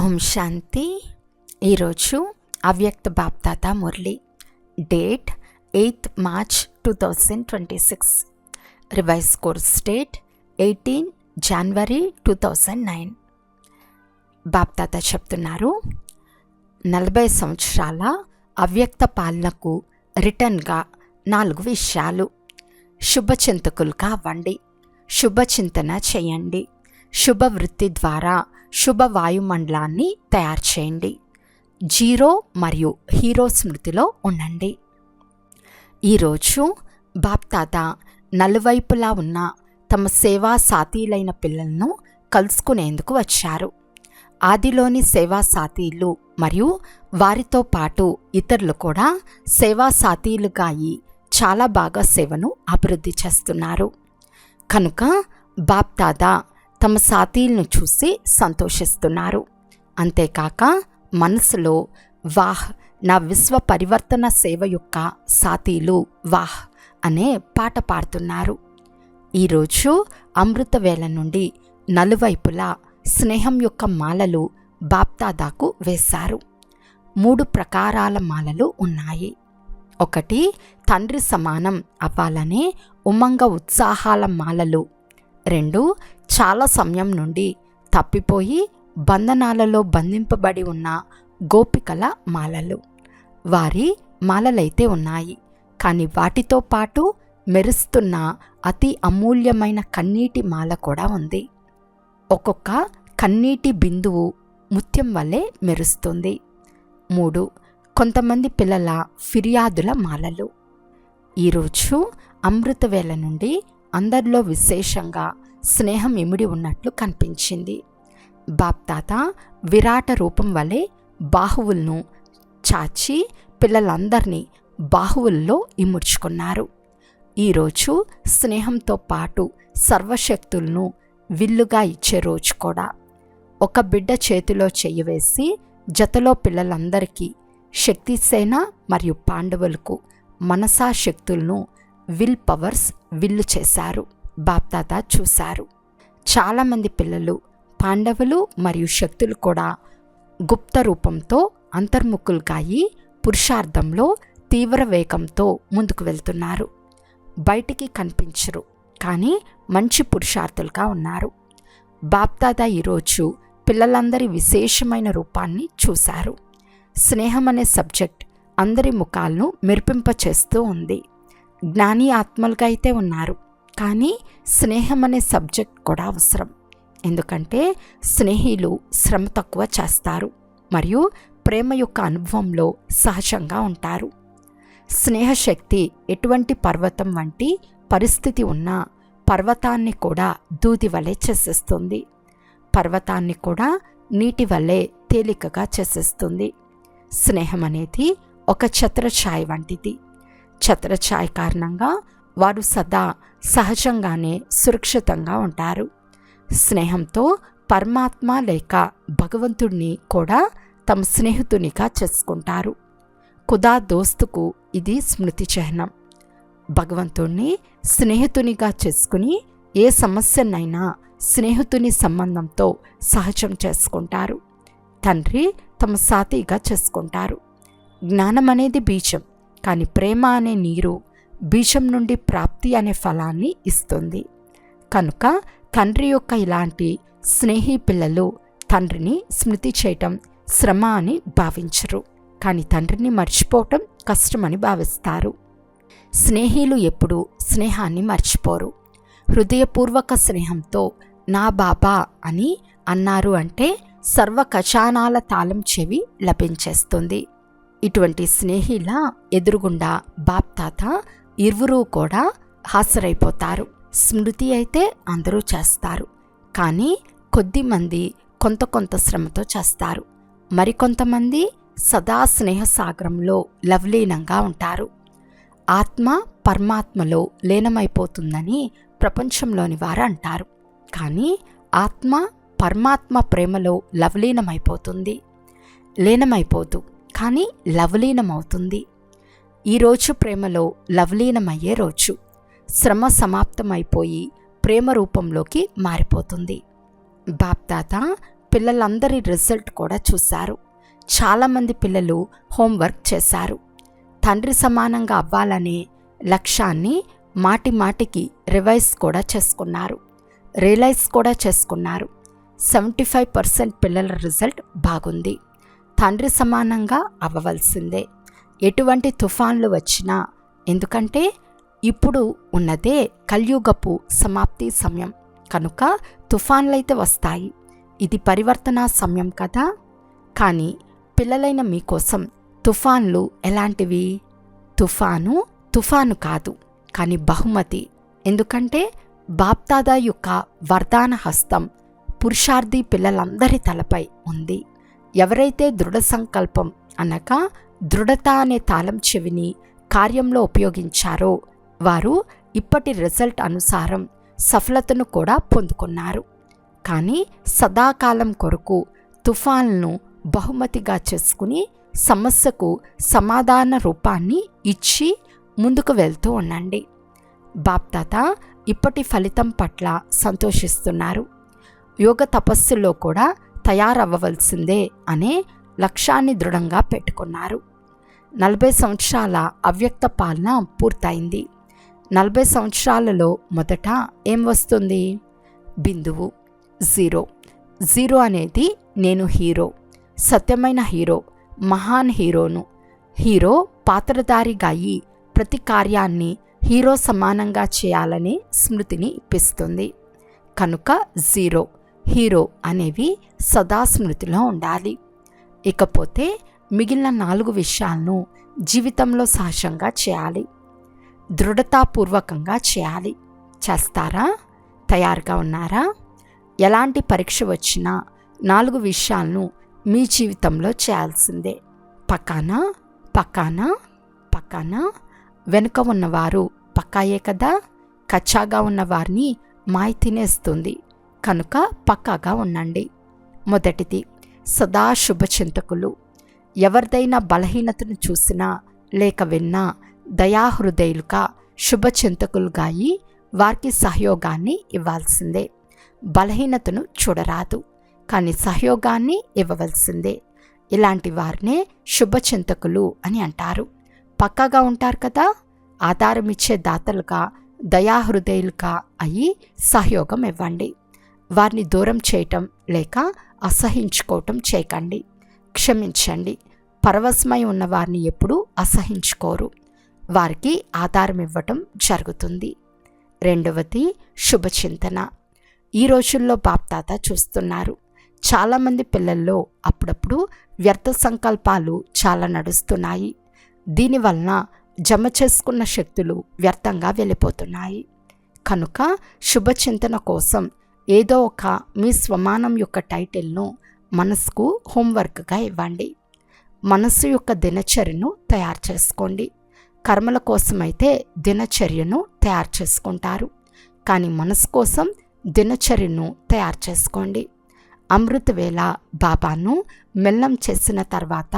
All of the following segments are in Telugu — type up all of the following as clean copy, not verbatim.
ఓం శాంతి. ఈరోజు Avyakt BapDada Murli, date 8th March 2026, revise course date 18 January 2009. BapDada చెప్తున్నారు, 40 సంవత్సరాల అవ్యక్త పాలనకు రిటర్న్గా 4 విషయాలు. శుభచింతకులుగా అవ్వండి, శుభచింతన చేయండి, శుభ వృత్తి ద్వారా శుభ వాయుమండలాన్ని తయారు చేయండి, జీరో మరియు హీరో స్మృతిలో ఉండండి. ఈరోజు బాప్దాద నలువైపులా ఉన్న తమ సేవా సాథీలైన పిల్లలను కలుసుకునేందుకు వచ్చారు. ఆదిలోని సేవా సాథీలు మరియు వారితో పాటు ఇతరులు కూడా సేవా సాథీలుగా అయి చాలా బాగా సేవను అభివృద్ధి చేస్తున్నారు. కనుక బాప్దాద తమ సాథీలను చూసి సంతోషిస్తున్నారు. అంతేకాక మనసులో వాహ్, నా విశ్వ పరివర్తన సేవ యొక్క సాథీలు వాహ్ అనే పాట పాడుతున్నారు. ఈరోజు అమృత వేళ నుండి నలువైపులా స్నేహం యొక్క మాలలు బాప్దాదాకు వేశారు. 3 ప్రకారాల మాలలు ఉన్నాయి. 1 తండ్రి సమానం అవ్వాలనే ఉమంగ ఉత్సాహాల మాలలు. 2 చాలా సమయం నుండి తప్పిపోయి బంధనాలలో బంధింపబడి ఉన్న గోపికల మాలలు. వారి మాలలైతే ఉన్నాయి, కానీ వాటితో పాటు మెరుస్తున్న అతి అమూల్యమైన కన్నీటి మాల కూడా ఉంది. ఒక్కొక్క కన్నీటి బిందువు ముత్యం వల్లే మెరుస్తుంది. 3 కొంతమంది పిల్లల ఫిర్యాదుల మాలలు. ఈరోజు అమృతవేళ నుండి అందరిలో విశేషంగా స్నేహం ఇమిడి ఉన్నట్లు కనిపించింది. బాప్దాత విరాట రూపం వలె బాహువులను చాచి పిల్లలందరినీ బాహువుల్లో ఇముడ్చుకున్నారు. ఈరోజు స్నేహంతో పాటు సర్వశక్తులను విల్లుగా ఇచ్చే రోజు కూడా. ఒక బిడ్డ చేతిలో చెయ్యి వేసి జతలో పిల్లలందరికీ శక్తిసేన మరియు పాండవులకు మనసా శక్తులను విల్ పవర్స్ విల్లు చేశారు. బాప్దాద చూశారు. చాలామంది పిల్లలు పాండవులు మరియు శక్తులు కూడా గుప్త రూపంతో అంతర్ముఖులుగా అయి పురుషార్థంలో తీవ్ర వేగంతో ముందుకు వెళ్తున్నారు. బయటికి కనిపించరు, కానీ మంచి పురుషార్థులుగా ఉన్నారు. బాప్దాద ఈరోజు పిల్లలందరి విశేషమైన రూపాన్ని చూశారు. స్నేహం అనే సబ్జెక్ట్ అందరి ముఖాలను మెరిపింపచేస్తూ ఉంది. జ్ఞాని ఆత్మలుగా అయితే ఉన్నారు, కానీ స్నేహం అనే సబ్జెక్ట్ కూడా అవసరం. ఎందుకంటే స్నేహిలు శ్రమ తక్కువ చేస్తారు మరియు ప్రేమ యొక్క అనుభవంలో సహజంగా ఉంటారు. స్నేహశక్తి ఎటువంటి పర్వతం వంటి పరిస్థితి ఉన్నా పర్వతాన్ని కూడా దూది వలె చేసేస్తుంది, పర్వతాన్ని కూడా నీటి వలె తేలికగా చేసేస్తుంది. స్నేహం అనేది ఒక ఛత్రఛాయ వంటిది. ఛత్రఛాయ కారణంగా వారు సదా సహజంగానే సురక్షితంగా ఉంటారు. స్నేహంతో పరమాత్మ లేక భగవంతుడిని కూడా తమ స్నేహితునిగా చేసుకుంటారు. ఖుదా దోస్తుకు ఇది స్మృతి చిహ్నం. భగవంతుడిని స్నేహితునిగా చేసుకుని ఏ సమస్యనైనా స్నేహితుని సంబంధంతో సహజం చేసుకుంటారు. తండ్రి తమ సాథీగా చేసుకుంటారు. జ్ఞానం అనేది బీజం, కానీ ప్రేమ అనే నీరు బీజం నుండి ప్రాప్తి అనే ఫలాన్ని ఇస్తుంది. కనుక తండ్రి యొక్క ఇలాంటి స్నేహి పిల్లలు తండ్రిని స్మృతి చేయటం శ్రమ అని భావించరు, కానీ తండ్రిని మర్చిపోవటం కష్టమని భావిస్తారు. స్నేహిలు ఎప్పుడూ స్నేహాన్ని మర్చిపోరు. హృదయపూర్వక స్నేహంతో నా బాబా అని అన్నారు అంటే సర్వ ఖజానాల తాళం చెవి లభించేస్తుంది. ఇటువంటి స్నేహిల ఎదురుగుండా బాప్దాత ఇరువురు కూడా హాజరైపోతారు. స్మృతి అయితే అందరూ చేస్తారు, కానీ కొద్దిమంది కొంత శ్రమతో చేస్తారు. మరికొంతమంది సదా స్నేహసాగరంలో లవలీనంగా ఉంటారు. ఆత్మ పరమాత్మలో లీనమైపోతుందని ప్రపంచంలోని వారు అంటారు, కానీ ఆత్మ పరమాత్మ ప్రేమలో లవలీనమైపోతుంది. లీనమైపోతూ కానీ లవలీనమవుతుంది. ఈరోజు ప్రేమలో లవలీనమయ్యే రోజు. శ్రమ సమాప్తమైపోయి ప్రేమ రూపంలోకి మారిపోతుంది. బాప్దాత పిల్లలందరి రిజల్ట్ కూడా చూశారు. చాలామంది పిల్లలు హోంవర్క్ చేశారు. తండ్రి సమానంగా అవ్వాలనే లక్ష్యాన్ని మాటికి రివైజ్ కూడా చేసుకున్నారు, రియలైజ్ కూడా చేసుకున్నారు. 75% పిల్లల రిజల్ట్ బాగుంది. తండ్రి సమానంగా అవ్వవలసిందే, ఎటువంటి తుఫాన్లు వచ్చినా. ఎందుకంటే ఇప్పుడు ఉన్నదే కలియుగపు సమాప్తి సమయం కనుక తుఫాన్లైతే వస్తాయి. ఇది పరివర్తన సమయం కదా. కానీ పిల్లలైన మీకోసం తుఫాన్లు ఎలాంటివి? తుఫాను కాదు, కానీ బహుమతి. ఎందుకంటే బాప్దాదా యొక్క వరదాన హస్తం పురుషార్థి పిల్లలందరి తలపై ఉంది. ఎవరైతే దృఢ సంకల్పం అనగా దృఢత అనే తాళం చెవిని కార్యంలో ఉపయోగించారో వారు ఇప్పటి రిజల్ట్ అనుసారం సఫలతను కూడా పొందుకున్నారు. కానీ సదాకాలం కొరకు తుఫాన్లను బహుమతిగా చేసుకుని సమస్యకు సమాధాన రూపాన్ని ఇచ్చి ముందుకు వెళ్తూ ఉండండి. బాప్దాదా ఇప్పటి ఫలితం పట్ల సంతోషిస్తున్నారు. యోగ తపస్సులో కూడా తయారవ్వవలసిందే అనే లక్ష్యాన్ని దృఢంగా పెట్టుకున్నారు. 40 సంవత్సరాల అవ్యక్త పాలన పూర్తయింది. 40 సంవత్సరాలలో మొదట ఏం వస్తుంది? బిందువు, జీరో అనేది నేను హీరో, సత్యమైన హీరో, మహాన్ హీరోను. హీరో పాత్రధారిగా అయి ప్రతి కార్యాన్ని హీరో సమానంగా చేయాలనే స్మృతిని ఇప్పిస్తుంది. కనుక హీరో అనేవి సదా స్మృతిలో ఉండాలి. ఇకపోతే మిగిలిన 4 విషయాలను జీవితంలో సహజంగా చేయాలి, దృఢతాపూర్వకంగా చేయాలి. చేస్తారా? తయారుగా ఉన్నారా? ఎలాంటి పరీక్ష వచ్చినా 4 విషయాలను మీ జీవితంలో చేయాల్సిందే. పక్కానా వెనుక ఉన్నవారు పక్కాయే కదా. కచ్చాగా ఉన్నవారిని మాయ తినేస్తుంది. కనుక పక్కాగా ఉండండి. మొదటిది, సదా శుభచింతకులు. ఎవరిదైనా బలహీనతను చూసినా లేక విన్నా దయాహృదయులుగా శుభచింతకులుగా అయి వారికి సహయోగాన్ని ఇవ్వాల్సిందే. బలహీనతను చూడరాదు, కానీ సహయోగాన్ని ఇవ్వవలసిందే. ఇలాంటి వారినే శుభచింతకులు అని అంటారు. పక్కాగా ఉంటారు కదా. ఆధారమిచ్చే దాతలుగా దయాహృదయులుగా అయి సహయోగం ఇవ్వండి. వారిని దూరం చేయటం లేక అసహించుకోవటం చేయకండి. క్షమించండి. పరవశమై ఉన్న వారిని ఎప్పుడూ అసహించుకోరు. వారికి ఆధారం ఇవ్వటం జరుగుతుంది. రెండవది, శుభచింతన. ఈ రోజుల్లో బాప్దాదా చూస్తున్నారు. చాలామంది పిల్లల్లో అప్పుడప్పుడు వ్యర్థ సంకల్పాలు చాలా నడుస్తున్నాయి. దీనివలన జమ చేసుకున్న శక్తులు వ్యర్థంగా వెళ్ళిపోతున్నాయి. కనుక శుభచింతన కోసం ఏదో ఒక మీ స్వమానం యొక్క టైటిల్ను మనసుకు హోంవర్క్గా ఇవ్వండి. మనస్సు యొక్క దినచర్యను తయారు చేసుకోండి. కర్మల కోసమైతే దినచర్యను తయారు చేసుకుంటారు, కానీ మనసు కోసం దినచర్యను తయారు చేసుకోండి. అమృతవేళ బాబాను మెల్లం చేసిన తర్వాత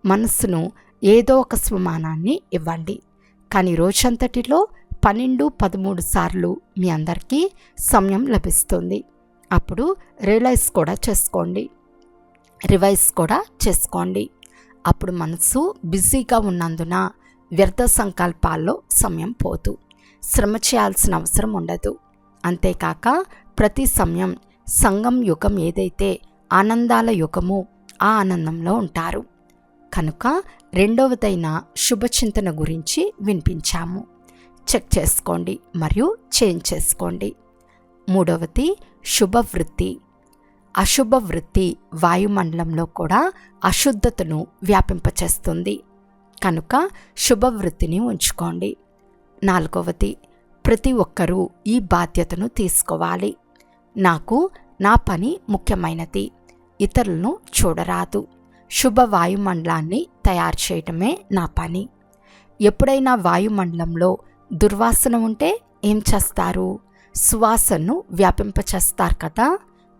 మనస్సును ఏదో ఒక స్వమానాన్ని ఇవ్వండి. కానీ రోజంతటిలో 12-13 సార్లు మీ అందరికీ సమయం లభిస్తుంది. అప్పుడు రియలైజ్ కూడా రివైజ్ కూడా చేసుకోండి. అప్పుడు మనసు బిజీగా ఉన్నందున వ్యర్థ సంకల్పాల్లో సమయం పోదు, శ్రమ చేయాల్సిన అవసరం ఉండదు. అంతేకాక ప్రతి సమయం సంగం యుగం ఏదైతే ఆనందాల యుగమో ఆ ఆనందంలో ఉంటారు. కనుక రెండవదైన శుభచింతన గురించి వినిపించాము. చెక్ చేసుకోండి మరియు చేంజ్ చేసుకోండి. మూడవది, శుభవృత్తి. అశుభ వృత్తి వాయుమండలంలో కూడా అశుద్ధతను వ్యాపింపచేస్తుంది. కనుక శుభవృత్తిని ఉంచుకోండి. నాలుగవది, ప్రతి ఒక్కరూ ఈ బాధ్యతను తీసుకోవాలి. నాకు నా పని ముఖ్యమైనది, ఇతరులను చూడరాదు. శుభ వాయుమండలాన్ని తయారు చేయటమే నా పని. ఎప్పుడైనా వాయుమండలంలో దుర్వాసన ఉంటే ఏం చేస్తారు? సువాసనను వ్యాపింపచేస్తారు కదా.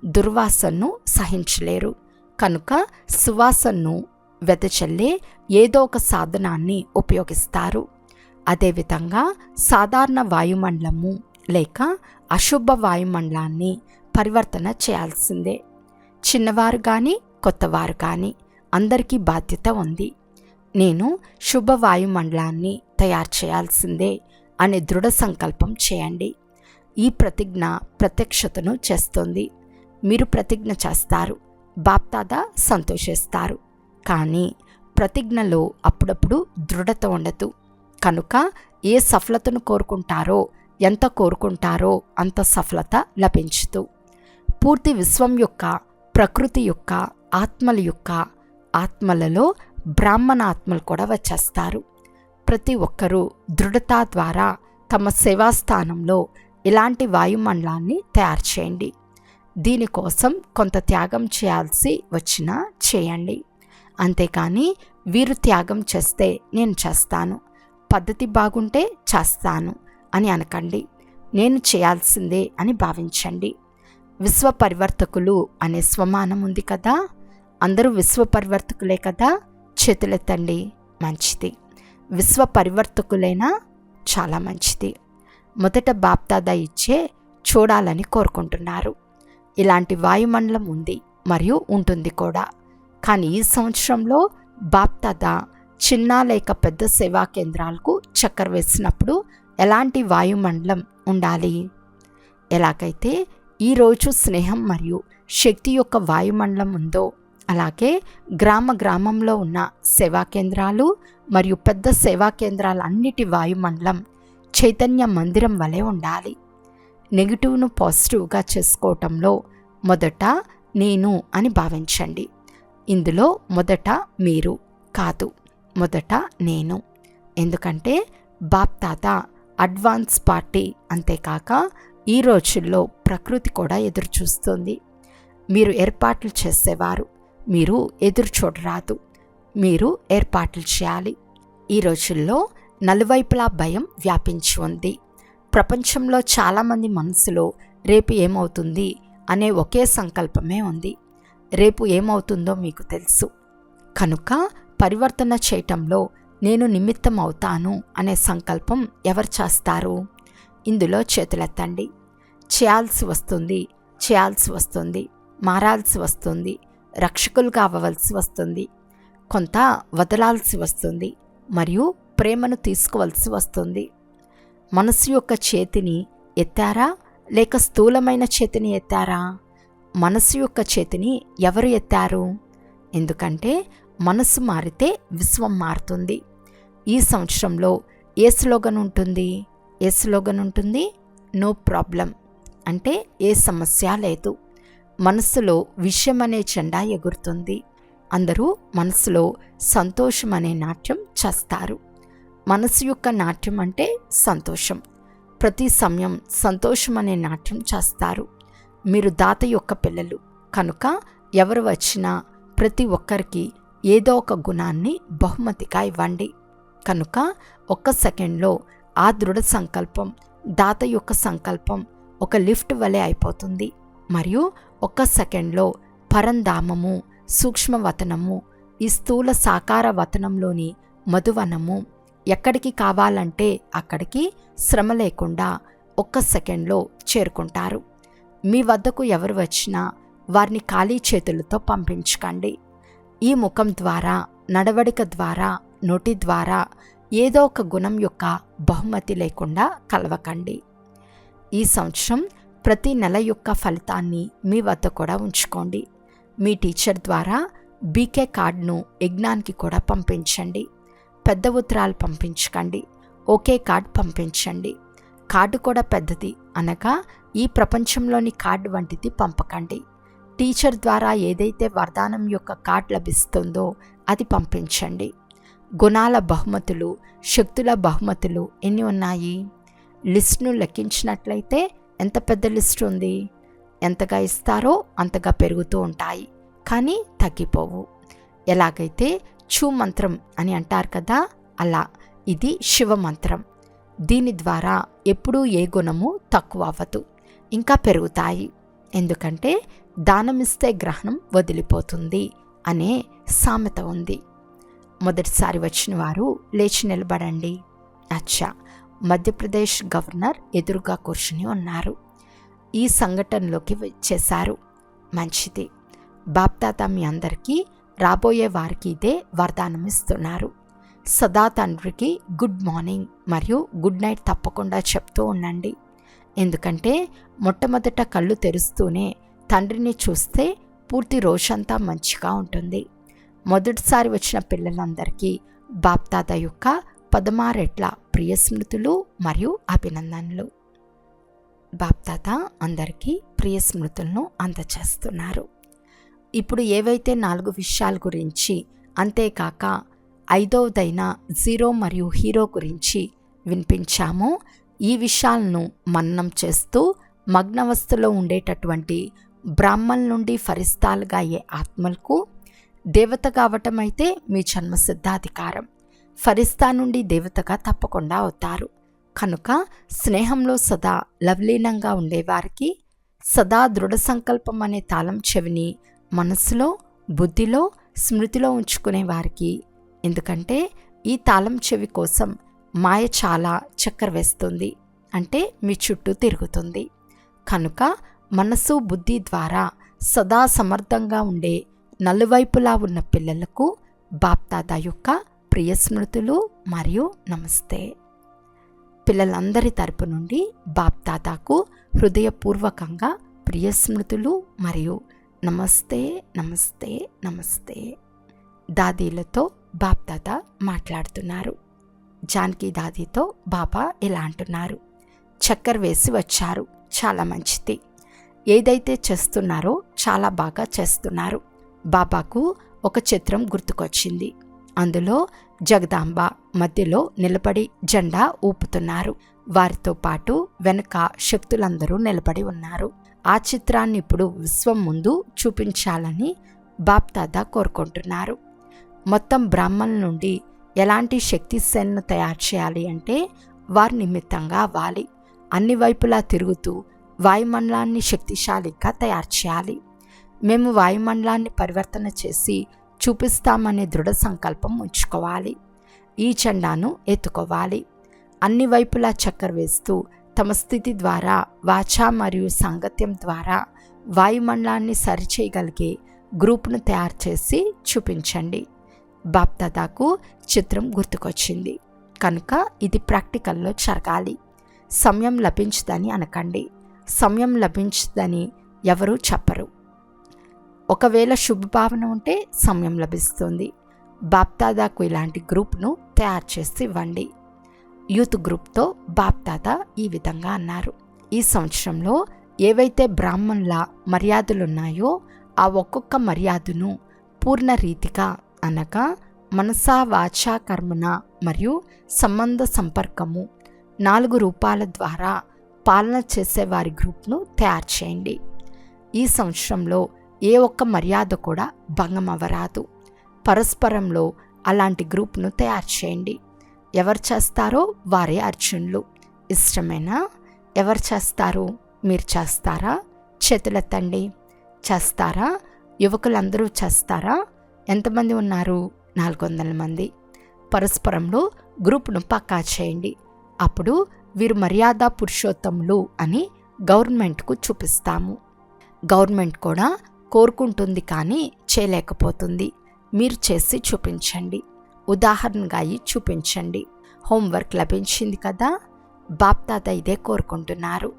దుర్వాసనను సహించలేరు. కనుక సువాసనను వెదజల్లే ఏదో ఒక సాధనాన్ని ఉపయోగిస్తారు. అదేవిధంగా సాధారణ వాయుమండలము లేక అశుభ వాయుమండలాన్ని పరివర్తన చేయాల్సిందే. చిన్నవారు కానీ కొత్తవారు కానీ అందరికీ బాధ్యత ఉంది. నేను శుభవాయుమండలాన్ని తయారు చేయాల్సిందే అనే దృఢ సంకల్పం చేయండి. ఈ ప్రతిజ్ఞ ప్రత్యక్షతను చేస్తుంది. మీరు ప్రతిజ్ఞ చేస్తారు, బాప్దాదా సంతోషిస్తారు. కానీ ప్రతిజ్ఞలో అప్పుడప్పుడు దృఢత ఉండదు. కనుక ఏ సఫలతను కోరుకుంటారో, ఎంత కోరుకుంటారో అంత సఫలత లభించదు. పూర్తి విశ్వం యొక్క, ప్రకృతి యొక్క, ఆత్మల యొక్క, ఆత్మలలో బ్రాహ్మణ ఆత్మలు కూడా వచ్చేస్తారు. ప్రతి ఒక్కరూ దృఢత ద్వారా తమ సేవాస్థానంలో ఇలాంటి వాయుమండలాన్ని తయారు చేయండి. దీనికోసం కొంత త్యాగం చేయాల్సి వచ్చినా చేయండి. అంతేకాని వీరు త్యాగం చేస్తే నేను చేస్తాను, పద్ధతి బాగుంటే చేస్తాను అని అనకండి. నేను చేయాల్సిందే అని భావించండి. విశ్వ పరివర్తకులు అనే స్వమానం ఉంది కదా, అందరూ విశ్వ పరివర్తకులే కదా. చేతులెత్తండి. మంచిది. విశ్వ పరివర్తకులైనా చాలా మంచిది. మొదట బాప్దాదా ఇచ్చే చూడాలని కోరుకుంటున్నారు. ఇలాంటి వాయుమండలం ఉంది మరియు ఉంటుంది కూడా. కానీ ఈ సంవత్సరంలో బాప్దాదా చిన్న లేక పెద్ద సేవా కేంద్రాలకు చక్కర వేసినప్పుడు ఎలాంటి వాయుమండలం ఉండాలి? ఎలాగైతే ఈరోజు స్నేహం మరియు శక్తి యొక్క వాయుమండలం ఉందో, అలాగే గ్రామంలో ఉన్న సేవా కేంద్రాలు మరియు పెద్ద సేవా కేంద్రాలన్నిటి వాయుమండలం చైతన్య మందిరం వలె ఉండాలి. నెగిటివ్ను పాజిటివ్గా చేసుకోవటంలో మొదట నేను అని భావించండి. ఇందులో మొదట మీరు కాదు, మొదట నేను. ఎందుకంటే బాప్దాదా అడ్వాన్స్ పార్టీ. అంతేకాక ఈ రోజుల్లో ప్రకృతి కూడా ఎదురు చూస్తుంది. మీరు ఏర్పాట్లు చేసేవారు, మీరు ఎదురు చూడరాదు, మీరు ఏర్పాట్లు చేయాలి. ఈ రోజుల్లో నలువైపులా భయం వ్యాపించి ఉంది. ప్రపంచంలో చాలామంది మనసులో రేపు ఏమవుతుంది అనే ఒకే సంకల్పమే ఉంది. రేపు ఏమవుతుందో మీకు తెలుసు. కనుక పరివర్తన చేయటంలో నేను నిమిత్తం అవుతాను అనే సంకల్పం ఎవరు చేస్తారు? ఇందులో చేతులెత్తండి. చేయాల్సి వస్తుంది, చేయాల్సి వస్తుంది, మారాల్సి వస్తుంది, రక్షకులుగా అవ్వవలసి వస్తుంది, కొంత వదలాల్సి వస్తుంది మరియు ప్రేమను తీసుకోవలసి వస్తుంది. మనసు యొక్క చేతిని ఎత్తారా లేక స్థూలమైన చేతిని ఎత్తారా? మనసు యొక్క చేతిని ఎవరు ఎత్తారు? ఎందుకంటే మనసు మారితే విశ్వం మారుతుంది. ఈ సంవత్సరంలో ఏ స్లోగన్ ఉంటుంది? ఏ స్లోగన్ ఉంటుంది? నో ప్రాబ్లం, అంటే ఏ సమస్య లేదు. మనసులో విషయం అనే జెండా ఎగురుతుంది. అందరూ మనసులో సంతోషం అనే నాట్యం చేస్తారు. మనసు యొక్క నాట్యం అంటే సంతోషం. ప్రతి సమయం సంతోషం అనే నాట్యం చేస్తారు. మీరు దాత యొక్క పిల్లలు కనుక ఎవరు వచ్చినా ప్రతి ఒక్కరికి ఏదో ఒక గుణాన్ని బహుమతిగా ఇవ్వండి. కనుక ఒక్క సెకండ్లో ఆ దృఢ సంకల్పం, దాత యొక్క సంకల్పం ఒక లిఫ్ట్ వలె అయిపోతుంది. మరియు ఒక్క సెకండ్లో పరంధామము, సూక్ష్మవతనము, ఈ స్థూల సాకార వతనంలోని మధువనము ఎక్కడికి కావాలంటే అక్కడికి శ్రమ లేకుండా ఒక్క సెకండ్లో చేరుకుంటారు. మీ వద్దకు ఎవరు వచ్చినా వారిని ఖాళీ చేతులతో పంపించకండి. ఈ ముఖం ద్వారా, నడవడిక ద్వారా, నోటి ద్వారా ఏదో ఒక గుణం యొక్క బహుమతి లేకుండా కలవకండి. ఈ సంవత్సరం ప్రతి నెల యొక్క ఫలితాన్ని మీ వద్ద కూడా ఉంచుకోండి. మీ టీచర్ ద్వారా బీకే కార్డును యజ్ఞానికి కూడా పంపించండి. పెద్ద ఉత్తరాలు పంపించకండి, ఒకే కార్డు పంపించండి. కార్డు కూడా పెద్దది అనగా ఈ ప్రపంచంలోని కార్డు వంటిది పంపకండి. టీచర్ ద్వారా ఏదైతే వరదానం యొక్క కార్డు లభిస్తుందో అది పంపించండి. గుణాల బహుమతులు, శక్తుల బహుమతులు ఎన్ని ఉన్నాయి? లిస్టును లెక్కించినట్లయితే ఎంత పెద్ద లిస్ట్ ఉంది. ఎంతగా ఇస్తారో అంతగా పెరుగుతూ ఉంటాయి, కానీ తగ్గిపోవు. ఎలాగైతే చూ మంత్రం అని అంటారు కదా, అలా ఇది శివ మంత్రం. దీని ద్వారా ఎప్పుడూ ఏ గుణము తక్కువ అవ్వదు, ఇంకా పెరుగుతాయి. ఎందుకంటే దానమిస్తే గ్రహణం వదిలిపోతుంది అనే సామెత ఉంది. మొదటిసారి వచ్చిన వారు లేచి నిలబడండి. అచ్చా, మధ్యప్రదేశ్ గవర్నర్ ఎదురుగా కూర్చుని ఉన్నారు. ఈ సంఘటనలోకి వచ్చేశారు. మంచిది. బాప్దాదా మీ అందరికీ రాబోయే వారికి ఇదే వరదానం ఇస్తున్నారు. సదా తండ్రికి గుడ్ మార్నింగ్ మరియు గుడ్ నైట్ తప్పకుండా చెప్తూ ఉండండి. ఎందుకంటే మొట్టమొదట కళ్ళు తెరుస్తూనే తండ్రిని చూస్తే పూర్తి రోజంతా మంచిగా ఉంటుంది. మొదటిసారి వచ్చిన పిల్లలందరికీ బాప్దాదా యొక్క 16 రెట్ల ప్రియ స్మృతులు మరియు అభినందనలు. బాప్దాదా అందరికీ ప్రియ స్మృతులను అందచేస్తున్నారు. ఇప్పుడు ఏవైతే 4 విషయాల గురించి, అంతేకాక 5వదైన జీరో మరియు హీరో గురించి వినిపించామో, ఈ విషయాలను మననం చేస్తూ మగ్నవస్థలో ఉండేటటువంటి బ్రాహ్మణుల నుండి ఫరిస్తాలుగా అయ్యే ఆత్మలకు దేవత కావటం అయితే మీ జన్మసిద్ధాధికారం. ఫరిస్తా నుండి దేవతగా తప్పకుండా అవుతారు. కనుక స్నేహంలో సదా లవలీనంగా ఉండేవారికి, సదా దృఢ సంకల్పం అనే తాళం చెవిని మనసులో, బుద్ధిలో, స్మృతిలో ఉంచుకునే వారికి, ఎందుకంటే ఈ తాళం చెవి కోసం మాయ చాలా చక్కర వేస్తుంది, అంటే మీ చుట్టూ తిరుగుతుంది. కనుక మనసు, బుద్ధి ద్వారా సదా సమర్థంగా ఉండే నలువైపులా ఉన్న పిల్లలకు బాప్దాదా యొక్క ప్రియ స్మృతులు మరియు నమస్తే. పిల్లలందరి తరపు నుండి బాప్దాదాకు హృదయపూర్వకంగా ప్రియ స్మృతులు మరియు నమస్తే నమస్తే నమస్తే. దాదీలతో బాప్దాదా మాట్లాడుతున్నారు. జానకి దాదీతో బాబా ఇలా అంటున్నారు, చక్కర వేసి వచ్చారు, చాలా మంచిది. ఏదైతే చేస్తున్నారో చాలా బాగా చేస్తున్నారు. బాబాకు ఒక చిత్రం గుర్తుకొచ్చింది. అందులో జగదాంబ మధ్యలో నిలబడి జెండా ఊపుతున్నారు. వారితో పాటు వెనుక శక్తులందరూ నిలబడి ఉన్నారు. ఆ చిత్రాన్ని ఇప్పుడు విశ్వం ముందు చూపించాలని బాప్దాదా కోరుకుంటున్నారు. మొత్తం బ్రాహ్మణుల నుండి ఎలాంటి శక్తి సేనను తయారు చేయాలి అంటే వారి నిమిత్తంగా అవ్వాలి. అన్ని వైపులా తిరుగుతూ వాయుమండలాన్ని శక్తిశాలిగా తయారు చేయాలి. మేము వాయుమండలాన్ని పరివర్తన చేసి చూపిస్తామనే దృఢ సంకల్పం ఉంచుకోవాలి. ఈ జెండాను ఎత్తుకోవాలి. అన్ని వైపులా చక్కర వేస్తూ తమ స్థితి ద్వారా, వాచా మరియు సాంగత్యం ద్వారా వాయుమండలాన్ని సరిచేయగలిగే గ్రూప్ను తయారు చేసి చూపించండి. బాప్దాదాకు చిత్రం గుర్తుకొచ్చింది కనుక ఇది ప్రాక్టికల్లో జరగాలి. సమయం లభించదని అనకండి. సమయం లభించదని ఎవరూ చెప్పరు. ఒకవేళ శుభభావన ఉంటే సమయం లభిస్తుంది. బాప్దాదాకు ఇలాంటి గ్రూప్ను తయారు చేసి ఇవ్వండి. యూత్ గ్రూప్తో బాప్దాదా ఈ విధంగా అన్నారు, ఈ సంవత్సరంలో ఏవైతే బ్రాహ్మణుల మర్యాదలున్నాయో ఆ ఒక్కొక్క మర్యాదను పూర్ణ రీతిగా, అనగా మనసా, వాచా, కర్మన మరియు సంబంధ సంపర్కము 4 రూపాల ద్వారా పాలన చేసే వారి గ్రూప్ను తయారు చేయండి. ఈ సంవత్సరంలో ఏ ఒక్క మర్యాద కూడా భంగం అవ్వరాదు. పరస్పరంలో అలాంటి గ్రూప్ను తయారు చేయండి. ఎవరు చేస్తారో వారే అర్జునులు. ఇష్టమేనా? ఎవరు చేస్తారు? మీరు చేస్తారా? చేతులెత్తండి. చేస్తారా? యువకులందరూ చేస్తారా? ఎంతమంది ఉన్నారు? 400 మంది. పరస్పరంలో గ్రూప్ను పక్కా చేయండి. అప్పుడు వీరు మర్యాద పురుషోత్తములు అని గవర్నమెంట్కు చూపిస్తాము. గవర్నమెంట్ కూడా కోరుకుంటుంది కానీ చేయలేకపోతుంది. మీరు చేసి చూపించండి. ఉదాహరణగా చూపించండి. హోంవర్క్ లభించింది కదా. బాప్దాదా ఇదే కోరుకుంటున్నారు.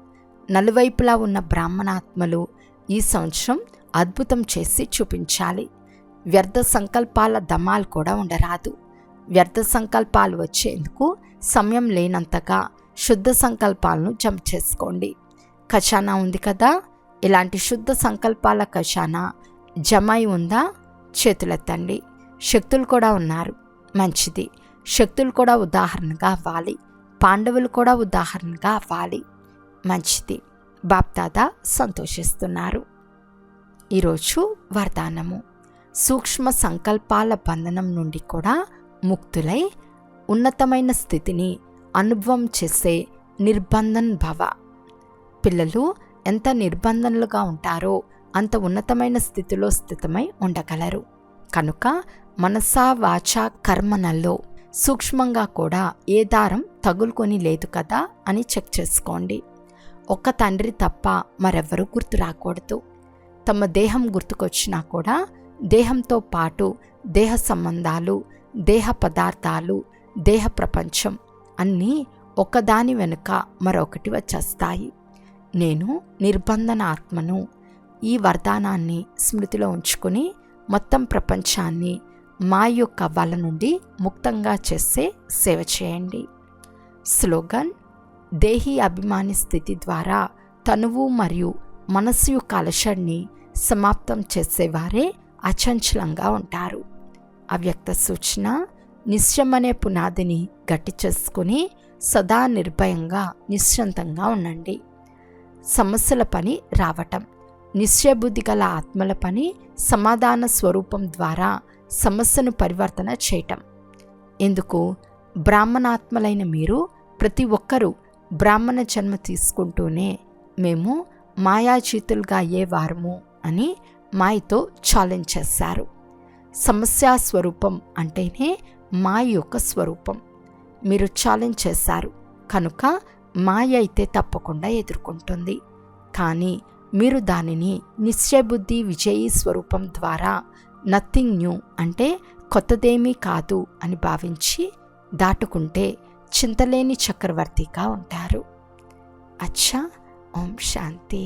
నలువైపులా ఉన్న బ్రాహ్మణాత్మలు ఈ సంవత్సరం అద్భుతం చేసి చూపించాలి. వ్యర్థ సంకల్పాల దమాలు కూడా ఉండరాదు. వ్యర్థ సంకల్పాలు వచ్చేందుకు సమయం లేనంతగా శుద్ధ సంకల్పాలను జమ చేసుకోండి. ఖజానా ఉంది కదా. ఇలాంటి శుద్ధ సంకల్పాల ఖజానా జమ అయి ఉందా? చేతులెత్తండి. శక్తులు కూడా ఉన్నారు. మంచిది. శక్తులు కూడా ఉదాహరణగా అవ్వాలి. పాండవులు కూడా ఉదాహరణగా అవ్వాలి. మంచిది. బాప్దాదా సంతోషిస్తున్నారు. ఈరోజు వరదానము, సూక్ష్మ సంకల్పాల బంధనం నుండి కూడా ముక్తులై ఉన్నతమైన స్థితిని అనుభవం చేసే నిర్బంధన్ భవ. పిల్లలు ఎంత నిర్బంధనలుగా ఉంటారో అంత ఉన్నతమైన స్థితిలో స్థితమై ఉండగలరు. కనుక మనసా, వాచా, కర్మనల్లో సూక్ష్మంగా కూడా ఏ దారం తగులుకొని లేదు కదా అని చెక్ చేసుకోండి. ఒక్క తండ్రి తప్ప మరెవ్వరూ గుర్తు రాకూడదు. తమ దేహం గుర్తుకొచ్చినా కూడా దేహంతో పాటు దేహ సంబంధాలు, దేహ పదార్థాలు, దేహ ప్రపంచం అన్నీ ఒకదాని వెనుక మరొకటి వచ్చేస్తాయి. నేను నిర్బంధన ఆత్మను. ఈ వరదానాన్ని స్మృతిలో ఉంచుకుని మొత్తం ప్రపంచాన్ని మాయ యొక్క వల నుండి ముక్తంగా చేసే సేవ చేయండి. స్లోగన్: దేహీ అభిమాని స్థితి ద్వారా తనువు మరియు మనస్సు యొక్క అలసడిని సమాప్తం చేసేవారే అచంచలంగా ఉంటారు. అవ్యక్త సూచన: నిశ్చయమనే పునాదిని గట్టి చేసుకుని సదా నిర్భయంగా నిశ్చంతంగా ఉండండి. సమస్యల పని రావటం. నిశ్చయబుద్ధి గల ఆత్మల పని సమాధాన స్వరూపం ద్వారా సమస్యను పరివర్తన చేయటం. ఎందుకు? బ్రాహ్మణాత్మలైన మీరు ప్రతి ఒక్కరూ బ్రాహ్మణ జన్మ తీసుకుంటూనే మేము మాయాజీతులుగా అయ్యేవారము అని మాయతో ఛాలెంజ్ చేశారు. సమస్యా స్వరూపం అంటేనే మాయ యొక్క స్వరూపం. మీరు ఛాలెంజ్ చేశారు కనుక మాయ అయితే తప్పకుండా ఎదుర్కొంటుంది. కానీ మీరు దానిని నిశ్చయబుద్ధి విజయీ స్వరూపం ద్వారా నథింగ్ న్యూ అంటే కొత్తదేమీ కాదు అని భావించి దాటుకుంటే చింతలేని చక్రవర్తిగా ఉంటారు. అచ్చా. ఓం శాంతి.